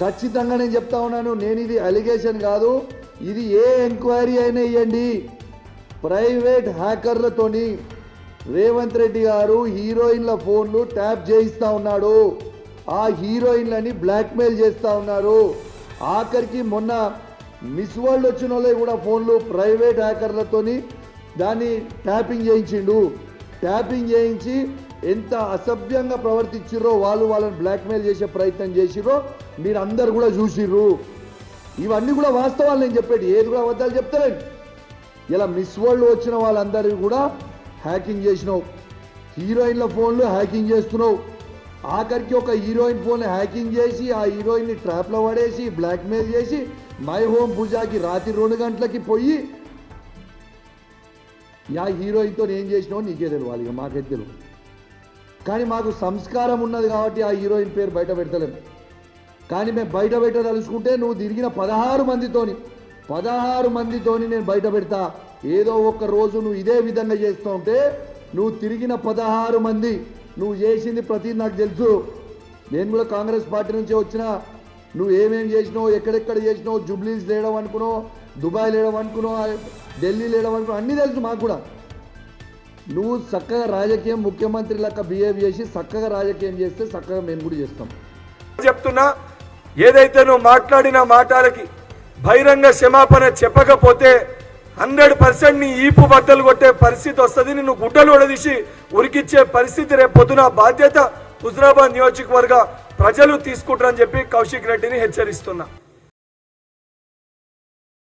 ఖచ్చితంగా నేను చెప్తా ఉన్నాను, నేను ఇది అలిగేషన్ కాదు, ఇది ఏ ఎంక్వైరీ అయినా ఇవ్వండి. ప్రైవేట్ హ్యాకర్లతోని రేవంత్ రెడ్డి గారు హీరోయిన్ల ఫోన్లు ట్యాప్ చేయిస్తూ ఉన్నాడు, ఆ హీరోయిన్లని బ్లాక్మెయిల్ చేస్తూ ఉన్నారు. ఆఖరికి మొన్న మిస్ వరల్డ్ వచ్చిన వాళ్ళే కూడా ఫోన్లు ప్రైవేట్ హ్యాకర్లతోని దాన్ని ట్యాపింగ్ చేయించిండు. ట్యాపింగ్ చేయించి ఎంత అసభ్యంగా ప్రవర్తించిర్రో, వాళ్ళని బ్లాక్మెయిల్ చేసే ప్రయత్నం చేసిర్రో మీరు అందరు కూడా చూసిర్రు. ఇవన్నీ కూడా వాస్తవాలు, నేను చెప్పేది ఏది కూడా అబద్ధాలు చెప్తారండి. ఇలా మిస్ వరల్డ్ వచ్చిన వాళ్ళందరికీ కూడా హ్యాకింగ్ చేసినావు, హీరోయిన్ల ఫోన్లు హ్యాకింగ్ చేస్తున్నావు. ఆఖరికి ఒక హీరోయిన్ ఫోన్ హ్యాకింగ్ చేసి ఆ హీరోయిన్ని ట్రాప్లో పడేసి బ్లాక్మెయిల్ చేసి మై హోమ్ పూజాకి రాత్రి 2 గంటలకి పోయి యా హీరోయిన్తో ఏం చేసినావు నీకే తెలియాలి, ఇక మాకైతే తెలియదు. కానీ మాకు సంస్కారం ఉన్నది కాబట్టి ఆ హీరోయిన్ పేరు బయట పెడతలేము. కానీ మేము బయట పెట్టదలుచుకుంటే నువ్వు తిరిగిన 16 మందితోని నేను బయట పెడతా. ఏదో ఒక రోజు నువ్వు ఇదే విధంగా చేస్తూ ఉంటే నువ్వు తిరిగిన 16 మంది నువ్వు చేసింది ప్రతి నాకు తెలుసు. నేను కూడా కాంగ్రెస్ పార్టీ నుంచి వచ్చిన, నువ్వు ఏమేమి చేసినావు, ఎక్కడెక్కడ చేసినావు, జూబ్లీస్ లేయడం అనుకున్నావు, దుబాయ్ లేయడం అనుకున్నావు, ఢిల్లీ లేయడం అనుకున్నావు, అన్నీ తెలుసు మాకు కూడా. నువ్వు చక్కగా రాజకీయం ముఖ్యమంత్రి లెక్క బిహేవ్ చేసి చక్కగా రాజకీయం చేస్తే చక్కగా మేము కూడా చేస్తాం. చెప్తున్నా, ఏదైతే నువ్వు మాట్లాడిన మాటలకి బహిరంగ క్షమాపణ చెప్పకపోతే 100% నీ ఈపు బద్దలు కొట్టే పరిస్థితి వస్తుంది. నిన్ను గుడ్డలు ఒడదీసి ఉరికిచ్చే పరిస్థితి రేపు పొద్దున బాధ్యత హుజరాబాద్ నియోజకవర్గ ప్రజలు తీసుకుంటారని చెప్పి కౌశిక్ రెడ్డిని హెచ్చరిస్తున్నా.